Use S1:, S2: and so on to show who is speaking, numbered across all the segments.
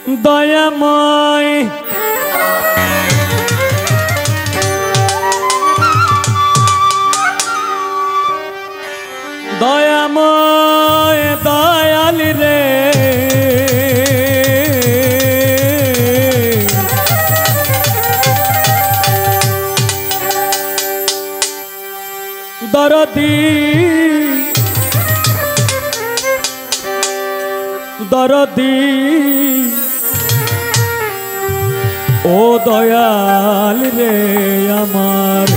S1: দয়াময় দয়াময় দয়াল রে দরদি দরদি ও দয়াল রে আমার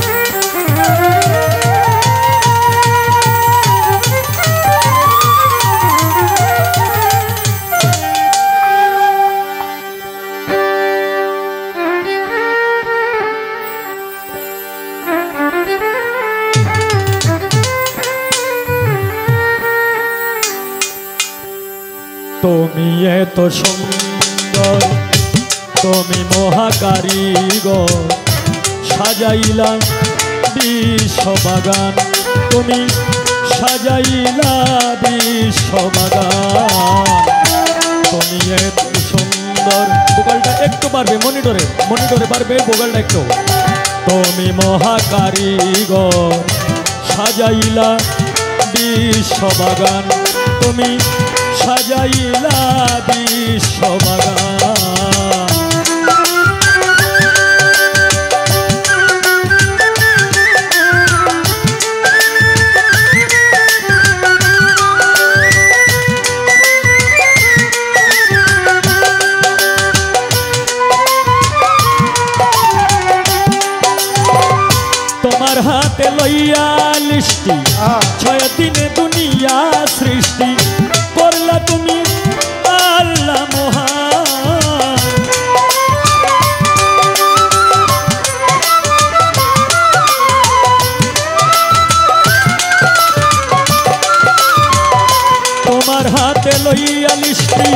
S1: তুমি এত সুন্দর তুমি মহাকারিগর সাজাইলা বিশ্ববাগান তুমি সাজাইলা বিশ্ববাগান তুমি এত সুন্দর ভোকালটা একটু পারবে মনিটরে মনিটরে পারবে ভোকালটা একটু তুমি মহাকারিগর সাজাইলা বিশ্ববাগান তুমি সাজাইলা বিশ্ববাগান তোমার হাতে লইয়া লিষ্টি 6 দিনে দুনিয়া সৃষ্টি করলা তুমি আল্লাহ মহান তোমার হাতে লইয়া লিষ্টি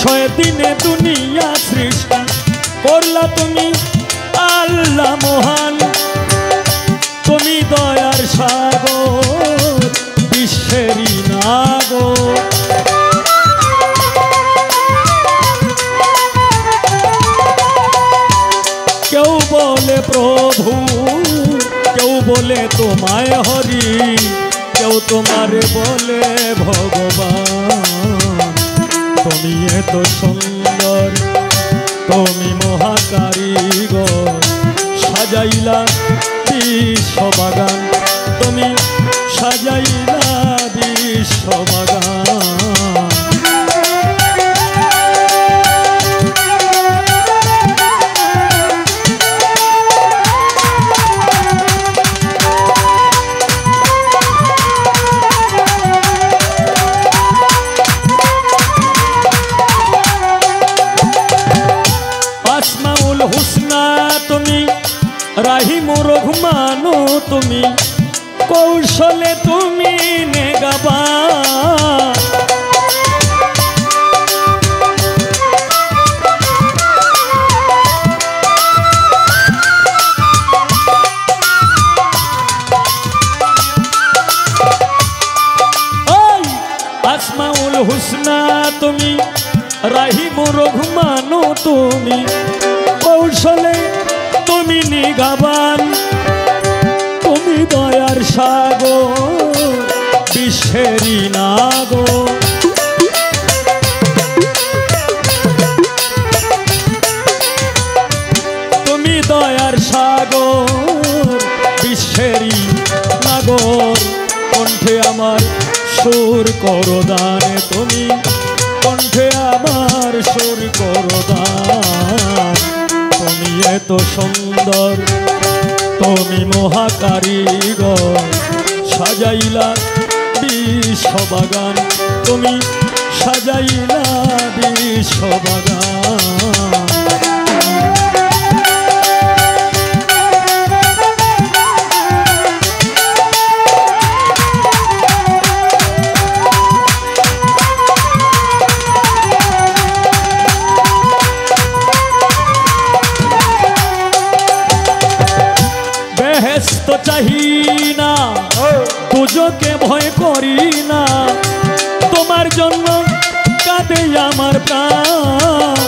S1: 6 দিনে দুনিয়া সৃষ্টি করলা তুমি আল্লাহ মহান তুমি দয়ার সাগর বিশ্বেরই নাগর কেউ বলে প্রভু কেউ বলে তোমায় হরি কেউ তোমারে বলে ভগবান তুমি এত সুন্দর তুমি মহাকারিগর সাজাইলা বিশ্ববাগান তুমি সাজাইলা বিশ্ববাগান আসমাউল হুসনা তুমি রাহিমুর রহমানু তুমি কৌশলে তুমি নেগাবান আসমাউল হুসনা তুমি রাহিমুর রহমানু তুমি কৌশলে তুমি নিগাবান তুমি দয়ার সাগর বিশ্বেরই নাগর তুমি দয়ার সাগর বিশ্বেরই নাগর কণ্ঠে আমার সুর করো দান তুমি কণ্ঠে আমার সুর করো দান তুমি এত সুন্দর তুমি মহাকারিগর সাজাইলা বিশ্ববাগান তুমি সাজাইলা বিশ্ববাগান বেহেশত চাহি না দুজকে ভয় করি না তোমার জন্য কাঁদে আমার প্রাণ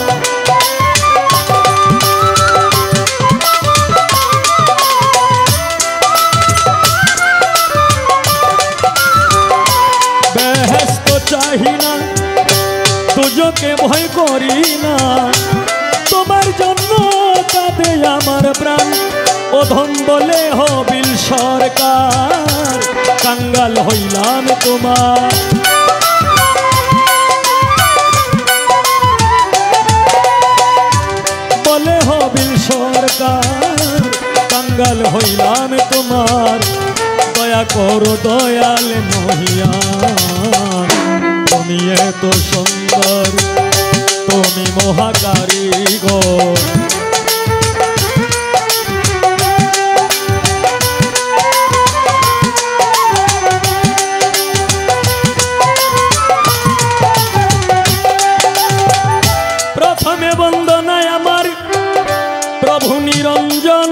S1: ভয় করি না, তোমার জন্য কাঁদে আমার প্রাণ। অধম বলে হবিল সরকার, কাঙ্গাল হইলাম তোমার। বলে হবিল সরকার, কাঙ্গাল হইলাম তোমার। দয়া করো দয়াল মহিয়ান, তুমি এত সুন্দর, তুমি মহাকারিগর। প্রথমে বন্দনায় আমার প্রভু নিরঞ্জন,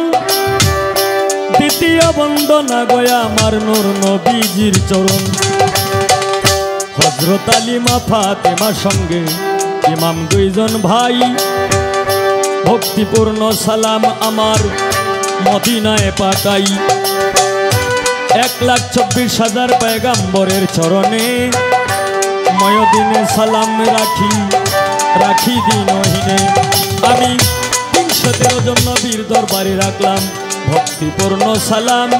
S1: দ্বিতীয় বন্দনা গয়া আমার নূর নবীজির চরণ। হযরত আলী মা ফাতেমার সঙ্গে ইমাম দুইজন ভাই, ভক্তিপূর্ণ সালাম আমার মদিনায় পাঠাই। 1,24,000 পয়গাম্বরের চরণে ময়দিনে সালাম রাখি, রাখি দিনহীনে। আমি 313 জন নবীর দরবারে রাখলাম ভক্তিপূর্ণ সালাম।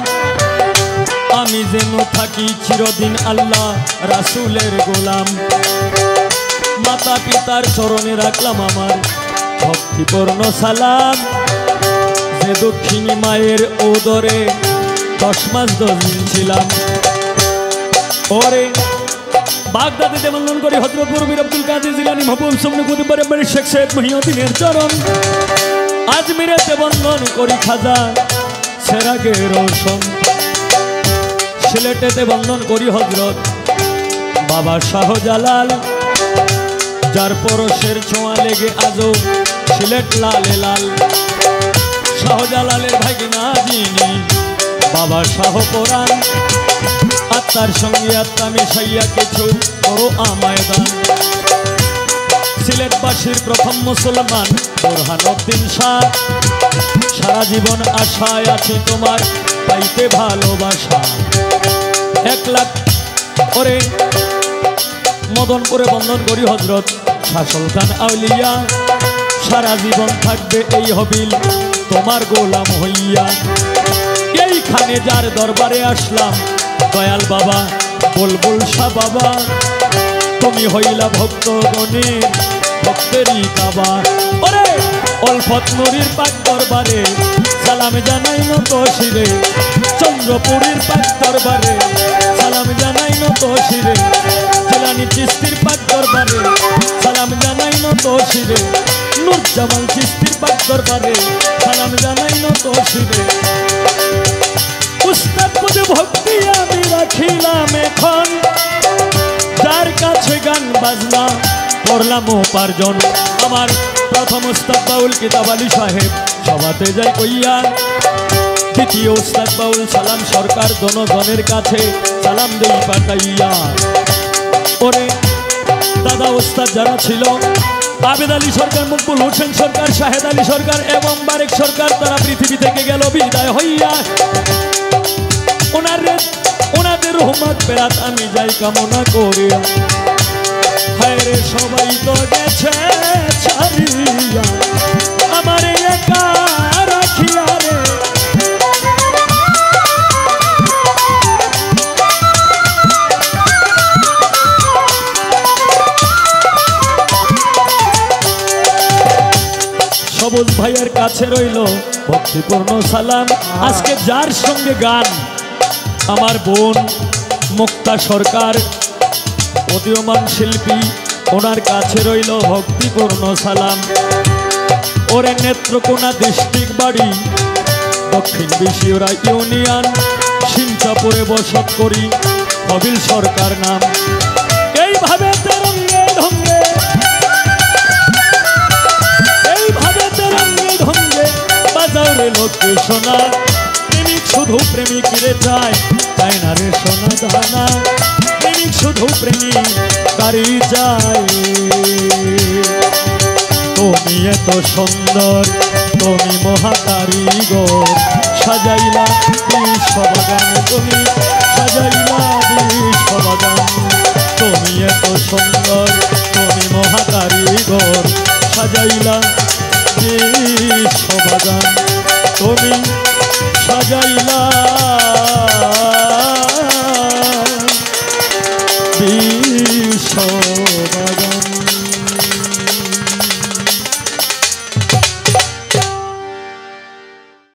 S1: আমি যেন থাকি চিরদিন আল্লাহ রাসূলের গোলাম। মাতা পিতার চরণে রাখলাম আমার ভক্তিপূর্ণ সালাম। যে দক্ষিণী মায়ের ওদরে 10 মাস 10 দিন ছিলাম। ওরে বাগদাদেতে বন্দন করি হযরত মুরবির আব্দুল কাদের জিলানী মাহবুব সুবহান কুতুবের বাড়ি শেখ সৈয়দ মহিউদ্দিনের চরণ। আজমিরেতে বন্দন করি খাজা সেরাগে রোশন। সিলেটেতে বন্দন করি হযরত বাবা শাহজালাল, যার পরশের ছোঁয়া লেগে আজও সিলেট লালে লাল। শাহজালালের ভাগিনা যিনি বাবা শাহ পরাণ, আত্মার সঙ্গে আত্মা মিশাইয়া কিছু করো আমায় দান। সিলেটবাসীর প্রথম মুসলমান বোরহানউদ্দিন শাহ, সারা জীবন আশায় আছি তোমার পাইতে ভালোবাসা। 1 লাখ ওরে মদনপুরে বন্দন করি হযরত শাহ সুলতান আউলিয়া, সারা জীবন থাকবে এই হবিল তোমার গোলাম হইয়া। এইখানে যার দরবারে আসলাম দয়াল বাবা বুলবুল শাহ বাবা, তুমি হইলা ভক্তগণের ভক্তেরই কাবা। ওরে অলফত নুরির পাক দরবারে সালাম জানাই নত শিরে, চন্দ্রপুরীর পাক দরবারে সালাম জানাই নত শিরে, জিলানী চিশতির পাক দরবারে সালাম জানাই নত শিরে, নূর জামাল চিশতির পাক দরবারে সালাম জানাই নত শিরে। উস্তাদ বুঝে ভক্তি আমি রাখিলাম এখন, যার কাছে গান বাজনা করলাম উপার্জন। আমার প্রথম উস্তাদ বাউল কিতাব আলী সাহেব সভাতে যাই কইয়া, দ্বিতীয় উস্তাদ বাউল সালাম সরকার জনগণের কাছে সালাম দেই পাঠাইয়া। ওরে দাদা উস্তাদ যারা ছিল আবেদ আলী সরকার, মকবুল হোসেন সরকার, শাহেদ আলী সরকার এবং বারেক সরকার, তারা পৃথিবী থেকে গেল বিদায় হইয়া। ওনাদের রহমত পেরাত আমি যাই কামনা করিয়া। হায় রে সবাই তো গেছে ছাড়িয়া, আমার একা রাখিয়া রে। সবুজ ভাইয়ের কাছে রইল ভক্তিপূর্ণ সালাম। আজকে যার সঙ্গে গান আমার বোন মুক্তা সরকার, উদীয়মান শিল্পী, ওনার কাছে রইল ভক্তিপূর্ণ সালাম। ওরে নেত্রকোনা ডিস্ট্রিক্ট বাড়ি, দক্ষিণ বিশিওরা ইউনিয়ন, সিংচাপুরে বসত করি, হবিল সরকার নাম। এইভাবে তেরঙ্গে ঢঙ্গে, এইভাবে তেরঙ্গে ঢঙ্গে বাজাও রে লোকে সোনা। প্রেমিক শুধু প্রেমিক রে চায়, চায় না রে সোনা দানা। প্রেমিক শুধু প্রেমিক কারি যায়। তুমি এত সুন্দর, তুমি মহাকারিগর, সাজাইলা বিশ্ববাগান, তুমি সাজাইলা বিশ্ববাগান। তুমি এত সুন্দর, তুমি মহাকারিগর, সাজাইলা বিশ্ববাগান তুমি সাজাইলা বিশ্ববাগান